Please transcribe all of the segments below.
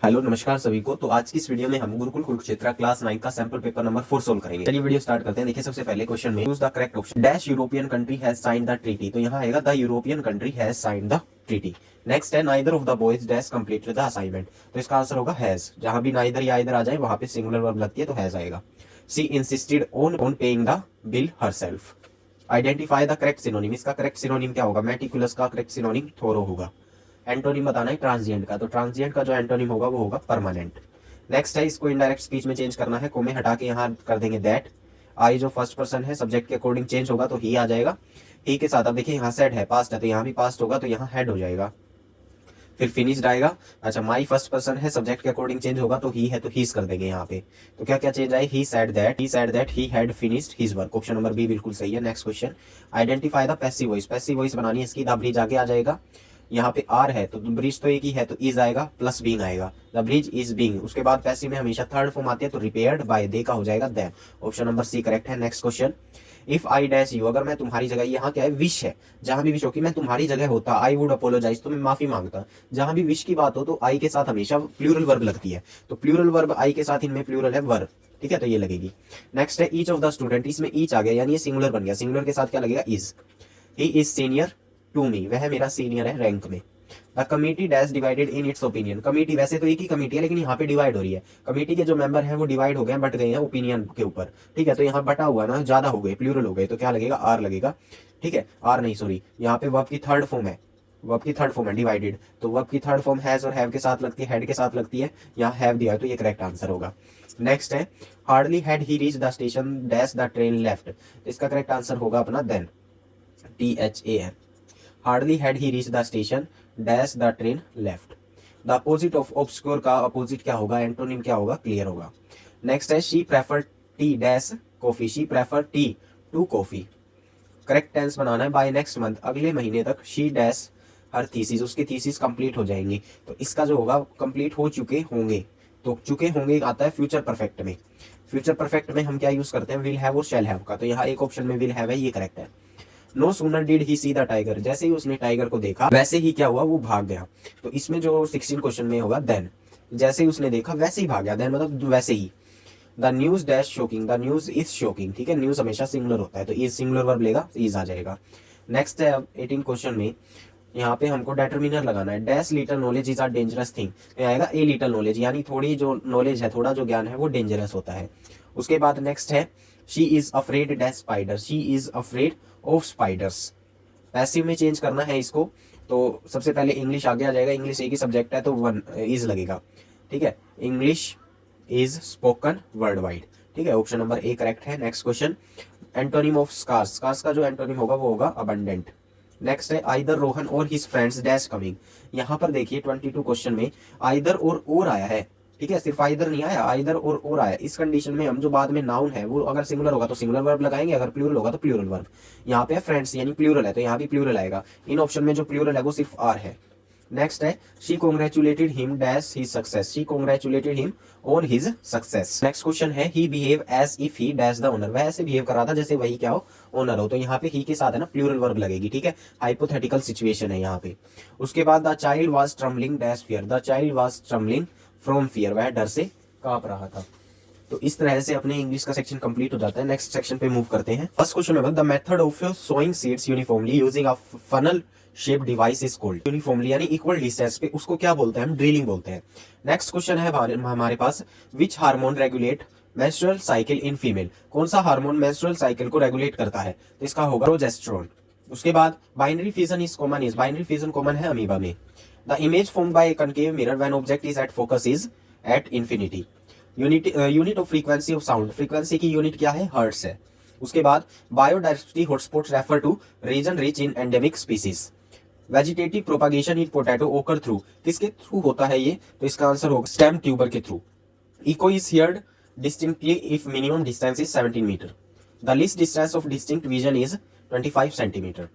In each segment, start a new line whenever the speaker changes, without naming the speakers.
Hello नमस्कार सभी को। तो आज की इस वीडियो में हम गुरुकुल कुरुक्षेत्र क्लास 9 का सैंपल पेपर नंबर 4 सोल्व करेंगे। चलिए वीडियो स्टार्ट करते हैं। देखिए सबसे पहले क्वेश्चन में choose the correct option. Dash European country has signed the treaty, तो यहाँ आएगा the European country has signed the treaty. Next है neither of the boys dash completed the assignment, तो इसका आंसर होगा हैज। जहां भी नाइदर या आइदर आ जाए वहां पे सिंगुलर वर्ब लगती है तो हैज आएगा। She insisted on paying the bill herself. Identify the correct synonym, इसका करेक्ट सिनोनिम क्या होगा? मेटिकुलस का करेक्ट सिनोनिम थोरो होगा। एंटोनिम बताना है ट्रांजिएंट का, तो ट्रांजिएंट का जो एंटोनिम होगा वो होगा परमानेंट। नेक्स्ट है इसको इनडायरेक्ट स्पीच में चेंज करना है, कोमे हटा के यहाँ कर देंगे दैट। आई जो फर्स्ट पर्सन है सब्जेक्ट के अकॉर्डिंग चेंज होगा तो ही आ जाएगा। ही के साथ अब देखिए यहाँ सेड है, पास्ट है, तो यहाँ भी पास्ट होगा तो यहाँ हेड हो जाएगा। फिर फिनिश्ड आएगा। अच्छा माई फर्स्ट पर्सन है, सब्जेक्ट के अकॉर्डिंग चेंज होगा तो ही है तो हीज कर देंगे यहाँ पे। तो क्या क्या चेंज आए? He said that he had finished his work. Option number B बिल्कुल सही है। Next question, identify the passive voice. Passive voice बनानी है इसकी, द ब्रिज आगे आ जाएगा। यहाँ पे आर है तो ब्रिज तो एक ही है तो इज आएगा प्लस बीइंग आएगा। The bridge is being. उसके बाद पैसिव में हमेशा थर्ड फॉर्म आती है तो रिपेयर्ड बाय दे का हो जाएगा them. Option number C correct है। Next question, if I dash you, अगर मैं तुम्हारी जगह, यहाँ क्या है? विश है। जहां भी विश हो कि मैं तुम्हारी जगह होता, आई वुड अपोलोजाइज, तो मैं माफी मांगता। जहां भी विश की बात हो तो आई के साथ हमेशा प्लूरल वर्ब लगती है, तो प्लूरल वर्ब आई के साथ इनमें प्लूरल है वर्ब, ठीक है, तो ये लगेगी। नेक्स्ट है ईच ऑफ द स्टूडेंट, इसमें ईच आ गया यानी ये सिंगुलर बन गया। सिंगुलर के साथ क्या लगेगा? Is. He is senior to me, वह मेरा सीनियर है रैंक में। The committee dash divided in its opinion. Committee वैसे तो एक ही कमिटी है लेकिन यहाँ पे डिवाइड हो रही है। कमिटी के जो मेंबर हैं वो डिवाइड हो गए, बट गए हैं ओपिनियन के ऊपर, ठीक है, तो यहाँ बटा हुआ ना, ज्यादा हो गए, प्लूरल हो गए, तो क्या लगेगा? आर लगेगा, ठीक है। आर नहीं सॉरी, यहाँ पे वर्ब की थर्ड फॉर्म है, वर्ब की थर्ड फॉर्म है डिवाइडेड, तो वर्ब की थर्ड फॉर्म हैज और हैव के साथ लगती है, हेड के साथ लगती है। यहाँ हैव दिया है तो ये करेक्ट आंसर होगा। नेक्स्ट है hardly had he reach the station dash the train left, इसका करेक्ट आंसर होगा अपना then, THAN। Hardly had he reach the station dash the train left. The opposite of obscure का opposite क्या होगा? Antonym क्या होगा? Clear होगा। Next है she prefer tea dash coffee, she prefer tea to coffee. Correct tense बनाना है by next month, अगले महीने तक शी डैश हर थीसिस, उसकी थीसिस कंप्लीट हो जाएंगी, तो इसका जो होगा कंप्लीट हो चुके होंगे, तो चुके होंगे आता है फ्यूचर परफेक्ट में। फ्यूचर परफेक्ट में हम क्या यूज करते हैं? विल हैव और शैल हैव का, तो यहाँ एक ऑप्शन में विल हैव है, ये करेक्ट है। No sooner did he see the tiger, जैसे ही उसने टाइगर को देखा वैसे ही क्या हुआ? वो भाग गया। तो इसमें जो 16 क्वेश्चन में होगा देन, जैसे ही उसने देखा वैसे ही भाग गया, देन मतलब वैसे ही। The news dash shocking, the news is shocking, ठीक है, न्यूज हमेशा सिंगुलर होता है तो इज सिंगुलर वर्ब लेगा, इज आ जाएगा। नेक्स्ट है अब 18 क्वेश्चन में, यहाँ पे हमको डेटर्मिनर लगाना है। Dash little knowledge is a dangerous thing, तो आएगा ए लिटल नॉलेज, यानी थोड़ी जो नॉलेज है, थोड़ा जो ज्ञान है वो डेंजरस होता है। उसके बाद नेक्स्ट है she is afraid dash spider, she is afraid of spiders. Passive में चेंज करना है इसको, तो सबसे पहले इंग्लिश आगे आ जाएगा, इंग्लिश एक ही सब्जेक्ट है तो वन इज लगेगा, ठीक है। English is spoken worldwide, ठीक है, ऑप्शन नंबर ए करेक्ट है। Next question, antonym of scarce, scarce का जो एंटोनिम होगा वो होगा अबंडेंट। नेक्स्ट है आइदर रोहन और हिज फ्रेंड्स डैश कमिंग। यहाँ पर देखिए 22 क्वेश्चन में आइदर और आया है, ठीक है, सिर्फ आइदर नहीं आया, आइदर और आया। इस कंडीशन में हम जो बाद में नाउन है वो अगर सिंगुलर होगा तो सिंगुलर वर्ब लगाएंगे, अगर प्लूरल होगा तो प्लूरल वर्ब। यहाँ पे फ्रेंड्स यानी प्लूरल है तो यहाँ भी प्लूरल आएगा। इन ऑप्शन में जो प्लूरल है वो सिर्फ आर है। नेक्स्ट है she congratulated him dash his success, she congratulated him on his success. Next question है he behave as if he dash the owner, वह ऐसे बिहेव कर रहा था जैसे वही क्या हो? ओनर हो, तो यहाँ पे ही के साथ है ना प्लूरल वर्ब लगेगी, ठीक है, हाइपोथेटिकल सिचुएशन है यहाँ पे। उसके बाद the child was trembling dash fear, the child was trembling from fear, वह डर से कांप रहा था। तो इस तरह से अपने इंग्लिश का सेक्शन कंप्लीट हो जाता है। नेक्स्ट सेक्शन पे मूव करते हैं। फर्स्ट क्वेश्चन में the method of sowing seeds uniformly using a funnel shape device is called. Uniformly यानी इक्वल डिस्टेंस पे, उसको क्या बोलते हैं? हम ड्रिलिंग बोलते हैं। नेक्स्ट क्वेश्चन है हमारे पास, which hormone regulate menstrual cycle in female, कौन सा हार्मोन मेंस्ट्रुअल साइकिल को रेगुलेट करता है? तो इसका होगा प्रोजेस्टेरोन। उसके बाद binary fission is common, is binary fission common है अमीबा में। The image formed by concave mirror when object is at focus is at infinity. Unit of frequency of sound, frequency की यूनिट क्या है? हर्ट्ज है। उसके बाद biodiversity hotspots refer to reason rich in endemic species. Vegetative propagation in potato occur through, किसके through होता है ये? तो इसका आंसर होगा स्टेम ट्यूबर के through. Echo is heard distinctly if minimum distance is 17 metre. The least distance of distinct vision is 25 centimetre.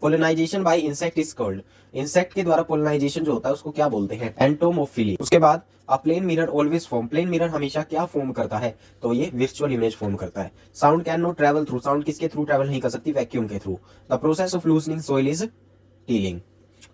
Pollination by insect is called, insect के द्वारा पोलिनाइजेशन जो होता है उसको क्या बोलते हैं? एंटोमोफिली। उसके बाद a plane mirror always form, plane mirror हमेशा क्या फॉर्म करता है? तो ये वर्चुअल इमेज फॉर्म करता है। Sound can not travel through, sound किसके थ्रू ट्रेवल नहीं कर सकती? वैक्यूम के through. The process of loosening soil is tilling.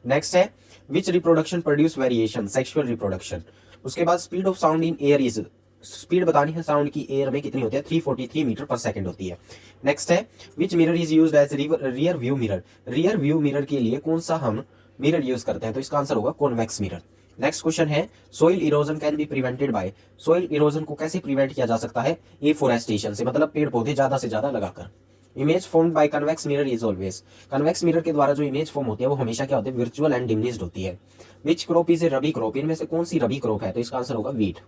Next है which reproduction produce variation, sexual reproduction. उसके बाद speed of sound in air is, speed बतानी है साउंड की एयर में कितनी होती है, 343 मीटर पर सेकंड होती है। नेक्स्ट है which mirror is used as rear view mirror, rear view mirror के लिए कौन सा हम मिरर यूज करते हैं, तो इसका आंसर होगा कॉन्वेक्स मिरर। नेक्स्ट क्वेश्चन है soil erosion can be prevented by, soil erosion को कैसे प्रिवेंट किया जा सकता है, एफोरेस्टेशन से, मतलब पेड़ पौधे ज्यादा से ज्यादा लगाकर। Image formed bye convex mirror is always, convex mirror के द्वारा जो इमेज फॉर्म होती है वो हमेशा क्या होती है, वर्चुअल एंड डिमिनिश्ड होती है। Which crop is a rabi crop, इनमें से कौन सी रबी क्रॉप है, तो इसका आंसर होगा वीट।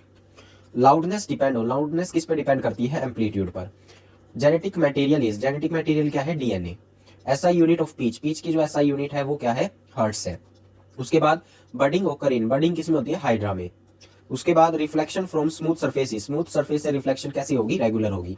लाउडनेस डिपेंड हो, लाउडनेस किस पे डिपेंड करती है, एम्पलीट्यूड पर। Genetic material is, genetic material क्या है, DNA. SI unit of pitch, pitch की जो एसआई यूनिट है वो क्या है, हर्ट्स है। उसके बाद बडिंग ओकर इन, बडिंग किसमें होती है, हाइड्रा में। उसके बाद reflection from smooth surface, smooth surface से रिफ्लेक्शन कैसी होगी, रेगुलर होगी।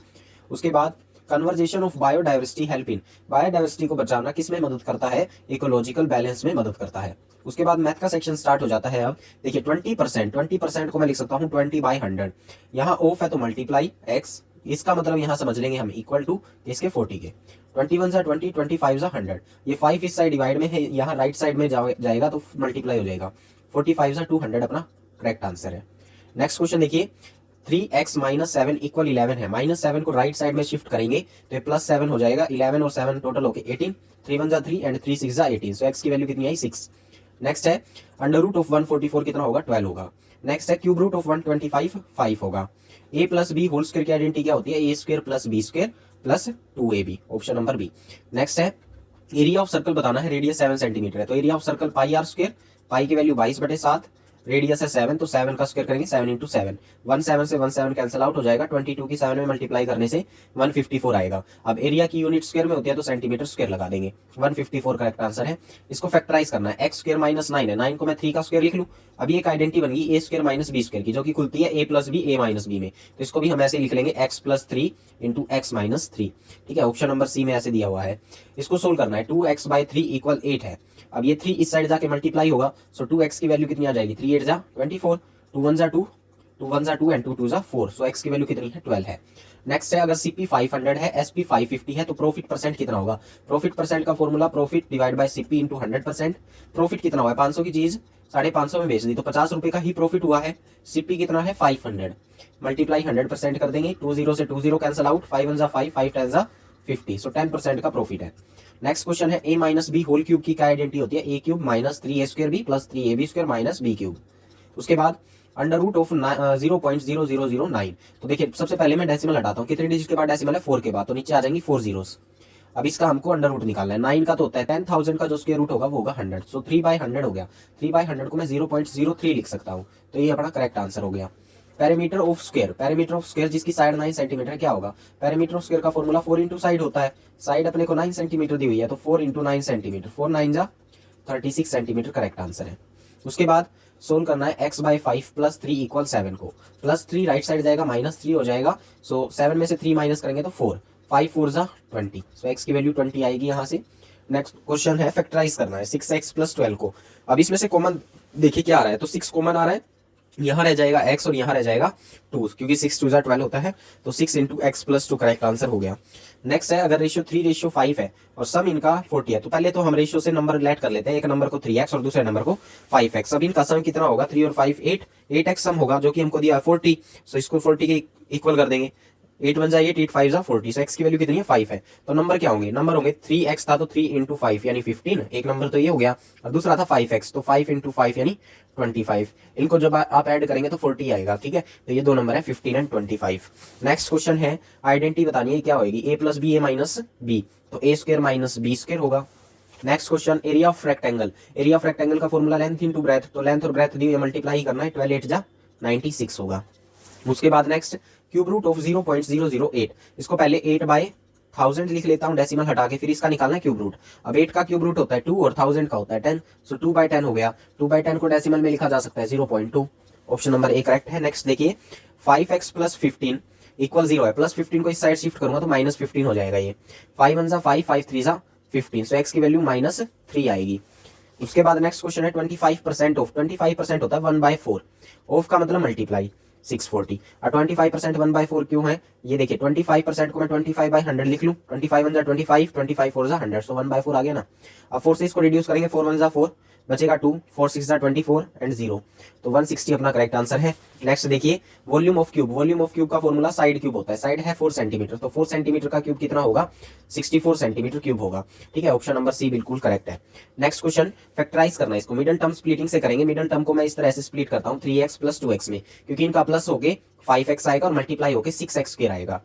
उसके बाद conversation of biodiversity help in, biodiversity को बचाना किसमें मदद करता है, इकोलॉजिकल बैलेंस में मदद करता है। उसके बाद मैथ का सेक्शन स्टार्ट हो जाता है। अब देखिए 20% को मैं लिख सकता हूँ 20/100, यहाँ ऑफ है तो मल्टीप्लाई x, इसका मतलब यहाँ समझ लेंगे हम इक्वल टू इसके 40 के। 21 जा 20, 25 जा 100, ये 5 इस साइड डिवाइड में है, यहाँ राइट साइड में जाएगा तो मल्टीप्लाई हो जाएगा। 45 जा 200 अपना करेक्ट आंसर है। नेक्स्ट क्वेश्चन देखिए 3x - 7 = 11 है, -7 को राइट साइड में शिफ्ट करेंगे तो ये +7 हो जाएगा, 11 और 7 टोटल होके 18, 3 1 जा 3 एंड 3 6 जा 18, सो x की वैल्यू कितनी आई, 6। नेक्स्ट है अंडर रूट ऑफ 144 कितना होगा, 12 होगा। नेक्स्ट है क्यूब रूट ऑफ 125 5 होगा। a + b होल स्क्वायर की आइडेंटिटी क्या होती है, a² + b² + 2ab, option number B. Next है एरिया ऑफ सर्कल बताना है, रेडियस 7 सेंटीमीटर है, तो एरिया ऑफ सर्कल πr², पाई की वैल्यू 22/7, रेडियस है 7 तो 7 का स्क्वायर करेंगे 7 × 7, 17 से 17 कैंसिल आउट हो जाएगा, 22 की 7 में मल्टीप्लाई करने से 154 आएगा। अब एरिया की यूनिट स्क्वायर में होती है तो सेंटीमीटर स्क्वायर लगा देंगे, 154 करेक्ट आंसर है। इसको फैक्टराइज करना है, x² - 9 है, 9 को मैं 3 का स्क्वायर लिख लूं। अब ये एक आइडेंटिटी बन गई a² - b² की, जो कि खुलती है a + b a - b में, तो इसको भी हम ऐसे लिख लेंगे x + 3 × x - 3, ठीक है, ऑप्शन नंबर सी में ऐसे दिया हुआ है। इसको सोल्व करना है, 2x/3 = 8 है। अब ये 3 इस साइड जाके मल्टीप्लाई होगा, सो 2x की वैल्यू कितनी आ जाएगी, 3 8 जा 24, 2 1 जा 2, 2 1 जा 2 एंड 2 2 जा 4, सो x की वैल्यू कितनी है, 12 है। नेक्स्ट है अगर CP 500 है, SP 550 है तो प्रॉफिट परसेंट कितना होगा, प्रॉफिट परसेंट का formula profit divide by CP × 100%। Profit कितना हुआ है, 500 की चीज 550 में बेच दी तो 50 रुपए का ही प्रॉफिट हुआ है। CP कितना है, 500, मल्टीप्लाई 100% कर देंगे, 2 0 से 2 0 कैंसिल आउट, 5 1 जा 5, 5 10 जा 50, सो 10% का प्रॉफिट है। नेक्स्ट क्वेश्चन है a - b होल क्यूब की क्या आइडेंटिटी होती है, a³ - 3a² + 3ab² - b³। उसके बाद अंडर रूट ऑफ 0.0009, तो देखिए सबसे पहले मैं डेसिमल हटाता हूँ, कितने डिजिट के बाद डेसिमल है, 4 के बाद, तो नीचे आ जाएंगी 4 जीरोस। अब इसका हमको अंडर रूट निकालना है, 9 का तो होता है 10,000 का जो स्क्वायर रूट होगा वो होगा 100, सो 3/100 हो गया, 3/100 को मैं 0.03 लिख सकता हूँ, तो ये अपना करेक्ट आंसर हो गया। Parameter of square, parameter of square जिसकी साइड 9 सेंटीमीटर क्या होगा, पैरामीटर ऑफ स्क्वायर का फॉर्मूला 4 × साइड होता है, साइड अपने को 9 सेंटीमीटर दी हुई है तो 4 × 9 सेंटीमीटर, 4 9 जा 36 सेंटीमीटर करेक्ट आंसर है। उसके बाद सोल्व करना है x/5 + 3 = 7 को, +3 राइट साइड जाएगा -3 हो जाएगा, सो 7 में से 3 माइनस करेंगे तो 4, 5 4 जा 20, सो x की वैल्यू 20 आएगी यहाँ से। नेक्स्ट क्वेश्चन है फैक्टराइज करना है 6x + 12 को। अब इसमें से कॉमन देखिए क्या आ रहा है, तो 6 कॉमन आ रहा है, यहाँ रह जाएगा x और यहाँ रह जाएगा 2, क्योंकि 6 2 जा 12 होता है, तो 6 × x + 2 करेक्ट आंसर हो गया। नेक्स्ट है अगर रेशियो 3:5 है और सम इनका 40 है, तो पहले तो हम रेशियो से नंबर रिलेट कर लेते हैं, एक नंबर को 3x और दूसरे नंबर को 5x। अब इनका सम कितना होगा, 3 और 5 8, 8x सम होगा जो कि हमको दिया है 40, सो इसको 40 के इक्वल कर देंगे, 8 1 जा 8, 8 5 जा 40, सो x की वैल्यू कितनी है, 5 है। तो नंबर क्या होंगे, नंबर होंगे 3x था तो 3 × 5 यानी 15, एक नंबर तो ये हो गया, और दूसरा था 5x तो 5 × 5 यानी 25, इनको जब आप ऐड करेंगे तो 40 आएगा, ठीक है, तो ये दो नंबर है 15 एंड 25। नेक्स्ट क्वेश्चन है आइडेंटिटी बतानी है क्या होगी, a + b a - b, तो a² - b² होगा। Next question area of rectangle, area of rectangle का फॉर्मूला लेंथ × ब्रेथ, तो लेंथ और ब्रेथ दी हुई मल्टीप्लाई करना है, 12 8 जा 96 होगा। उसके बाद नेक्स्ट क्यूब रूट ऑफ 0.008, इसको पहले 8/1000 लिख लेता हूँ डेसिमल हटा के, फिर इसका निकालना है क्यूब रूट। अब 8 का क्यूब रूट होता है 2 और 1000 का होता है 10, सो 2/10 हो गया, 2/10 को डेसिमल में लिखा जा सकता है 0.2, ऑप्शन नंबर ए करेक्ट है। नेक्स्ट देखिए 5x + 15 = 0 है, +15 को इस साइड शिफ्ट करूंगा तो -15 हो जाएगा, ये 5 1 जा 5, 5 3 जा 15, सो x की वैल्यू -3 आएगी। उसके बाद नेक्स्ट क्वेश्चन है 25% ऑफ, 25% होता है 1/4, ऑफ का मतलब मल्टीप्लाई, 640। और 25% 1/4 क्यों है, ये देखिए 25% को मैं 25/100 लिख लूँ, 25 1 जा 25, 25 4 जा 100, सो 1/4 आ गया ना। अब 4 से इसको रिड्यूस करेंगे, 4 1 जा 4, बचेगा 2, 4 6 जा 24 एंड 0, तो 160 अपना करेक्ट आंसर है। नेक्स्ट देखिए volume of cube, volume of cube का फॉर्मूला साइड क्यूब होता है, साइड है 4 सेंटीमीटर, तो 4 सेंटीमीटर का क्यूब कितना होगा, 64 सेंटीमीटर क्यूब होगा। ठीक है, ऑप्शन नंबर सी बिल्कुल करेक्ट है। नेक्स्ट क्वेश्चन, फैक्टराइज करना है इसको, मिडिल टर्म स्प्लिटिंग से करेंगे। मिडिल टर्म को मैं इस तरह से स्प्लिट करता हूँ 3x प्लस 2x में, क्योंकि इनका प्लस होके 5x आएगा और मल्टीप्लाई होके 6x स्क्वायर आएगा।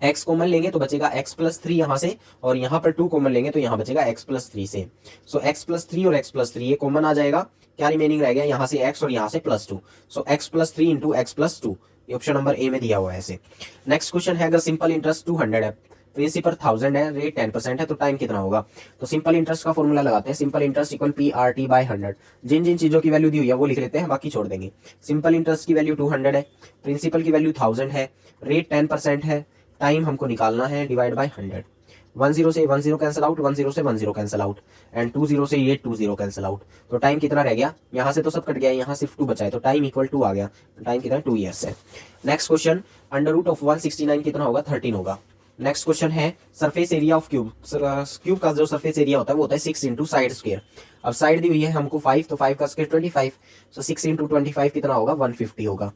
x कॉमन लेंगे तो बचेगा x प्लस 3 यहाँ से, और यहाँ पर 2 कॉमन लेंगे तो यहाँ बचेगा x प्लस 3 से। सो x प्लस 3 और x प्लस 3 ये कॉमन आ जाएगा, क्या रिमेनिंग रह गया यहाँ से x और यहाँ से प्लस 2, सो x plus 3 into x plus 2, ये ऑप्शन नंबर ए में दिया हुआ है ऐसे। नेक्स्ट क्वेश्चन है, अगर सिंपल इंटरेस्ट 200 है, प्रिंसिपल 1000 है, रेट 10% है, तो टाइम कितना होगा। तो सिंपल इंटरेस्ट का फॉर्मूला लगाते हैं, सिंपल इंटरेस्ट इक्वल PRT/100। जिन जिन चीजों की वैल्यू दी हुई है वो लिख लेते हैं, बाकी छोड़ देंगे। सिंपल इंटरेस्ट की वैल्यू 200 है, प्रिंसिपल की वैल्यू 1000 है, रेट 10% है, टाइम हमको निकालना है डिवाइड बाय 100। 10 से 10 कैंसिल आउट, 10 से 10 कैंसिल आउट, एंड 20 से ये 20 कैंसिल आउट, तो टाइम कितना रह गया, यहाँ से तो सब कट गया, यहाँ सिर्फ 2 बचा है, तो टाइम इक्वल 2 आ गया, टाइम कितना 2 ईयर्स है। Next question, under root of 169 कितना होगा, 13 होगा। नेक्स्ट क्वेश्चन है, surface area of cube, cube का जो सरफेस एरिया होता है वो होता है 6 इंटू साइड स्क्वायर। अब साइड दी हुई है हमको 5, तो 5 का स्क्वायर 25, सो 6 इंटू 25 कितना होगा, 150 होगा।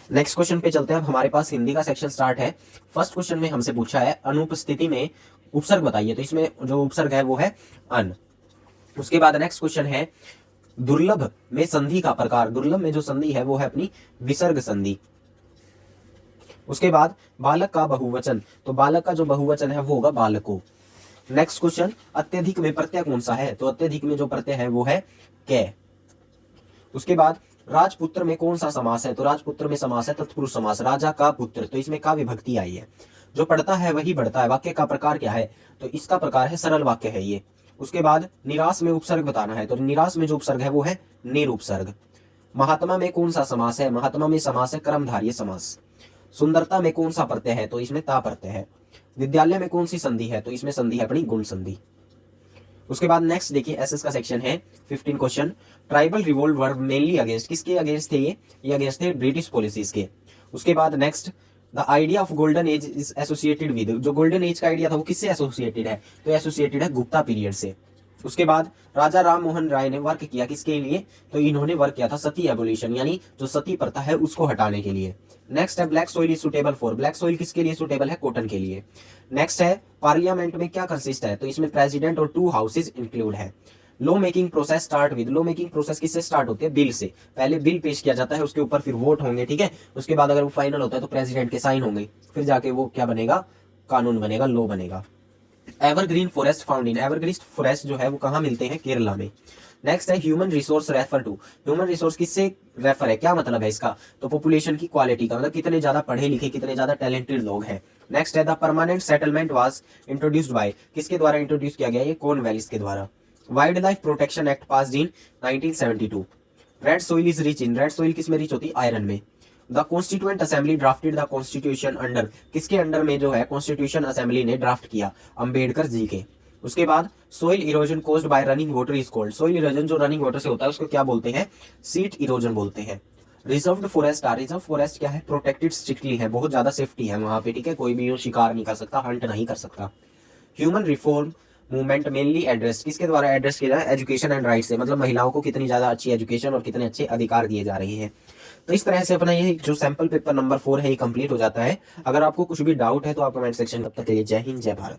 नेक्स्ट क्वेश्चन पे चलते हैं, अब हमारे पास हिंदी का सेक्शन स्टार्ट है। फर्स्ट क्वेश्चन में हमसे पूछा है अनुपस्थिति में उपसर्ग बताइए, तो इसमें जो उपसर्ग है वो है अन। उसके बाद नेक्स्ट क्वेश्चन है, दुर्लभ में संधि का प्रकार, दुर्लभ में जो संधि है वो है अपनी विसर्ग संधि। उसके बाद बालक का बहुवचन, तो बालक का जो बहुवचन है वो होगा बालको। नेक्स्ट क्वेश्चन, अत्यधिक में प्रत्यय कौन सा है, तो अत्यधिक में जो प्रत्यय है वो है कै। उसके बाद राजपुत्र में कौन सा समास है, तो राजपुत्र में समास है तत्पुरुष समास, राजा का पुत्र, तो इसमें का विभक्ति आई है, जो पढ़ता है वही बढ़ता है। वाक्य का प्रकार क्या है, तो इसका प्रकार है सरल वाक्य है ये। उसके बाद निराश में उपसर्ग बताना है, तो निराश में जो उपसर्ग है वो है निरुपसर्ग। महात्मा में कौन सा समास है, महात्मा में समास है कर्मधारय समास। सुंदरता में कौन सा प्रत्यय है, तो इसमें ता प्रत्यय है। विद्यालय में कौन सी संधि है, तो इसमें संधि है अपनी गुण संधि। उसके बाद नेक्स्ट देखिए एसएस का सेक्शन है 15 question, tribal revolt were mainly against, किसके अगेंस्ट थे ये अगेंस्ट थे ब्रिटिश पॉलिसीज के। उसके बाद next, the idea of golden age is associated with, जो गोल्डन एज का आइडिया था वो किससे एसोसिएटेड है, तो एसोसिएटेड है गुप्ता पीरियड से। उसके बाद राजा राम मोहन राय ने वर्क किया किसके लिए, तो इन्होंने वर्क किया था सती एबोलिशन, यानी जो सती प्रथा है उसको हटाने के लिए। नेक्स्ट है black soil is suitable for, black soil किसके लिए सुटेबल है, कॉटन के लिए। नेक्स्ट है पार्लियामेंट में क्या कंसिस्ट है, तो इसमें प्रेसिडेंट और 2 हाउसेज इंक्लूड है। Law making process start with, law making process किससे स्टार्ट होती है, बिल से। पहले बिल पेश किया जाता है, उसके ऊपर फिर वोट होंगे, ठीक है। उसके बाद अगर वो फाइनल होता है तो प्रेसिडेंट के साइन होंगे, फिर जाके वो क्या बनेगा, कानून बनेगा, लॉ बनेगा। Evergreen forest found in, evergreen forest जो है वो कहाँ मिलते हैं, केरला में। नेक्स्ट है human resource refer to, human resource किससे रेफर है, क्या मतलब है इसका, तो पॉपुलेशन की क्वालिटी का, मतलब कितने ज्यादा पढ़े लिखे, कितने ज्यादा टैलेंटेड लोग हैं। नेक्स्ट है the permanent settlement was introduced by, किसके द्वारा इंट्रोड्यूस किया गया, ये कॉर्नवालिस के द्वारा। Wild life protection act passed in 1972। Red soil is rich in, red soil किस में रिच होती है, आयरन में। The constituent assembly drafted the constitution under, किसके अंडर में जो है कॉन्स्टिट्यूशन असेंबली ने ड्राफ्ट किया, अंबेडकर जी के। उसके बाद soil erosion caused by running water is called, soil erosion जो रनिंग वाटर से होता है उसको क्या बोलते हैं, सीट इरोजन बोलते हैं। रिजर्व्ड फॉरेस्ट, रिजर्व फॉरेस्ट क्या है, प्रोटेक्टेड स्ट्रिक्टली है, बहुत ज्यादा सेफ्टी है वहां पे, ठीक है, कोई भी शिकार नहीं कर सकता, हंट नहीं कर सकता। Human reform movement mainly address, किसके द्वारा एड्रेस किया जाए, एजुकेशन एंड राइट से, मतलब महिलाओं को कितनी ज्यादा अच्छी एजुकेशन और कितने अच्छे अधिकार दिए जा रहे हैं। तो इस तरह से अपना ये जो सैंपल पेपर नंबर 4 है ये कंप्लीट हो जाता है। अगर आपको कुछ भी डाउट है तो आप कमेंट सेक्शन, तब तक के लिए जय हिंद जय भारत।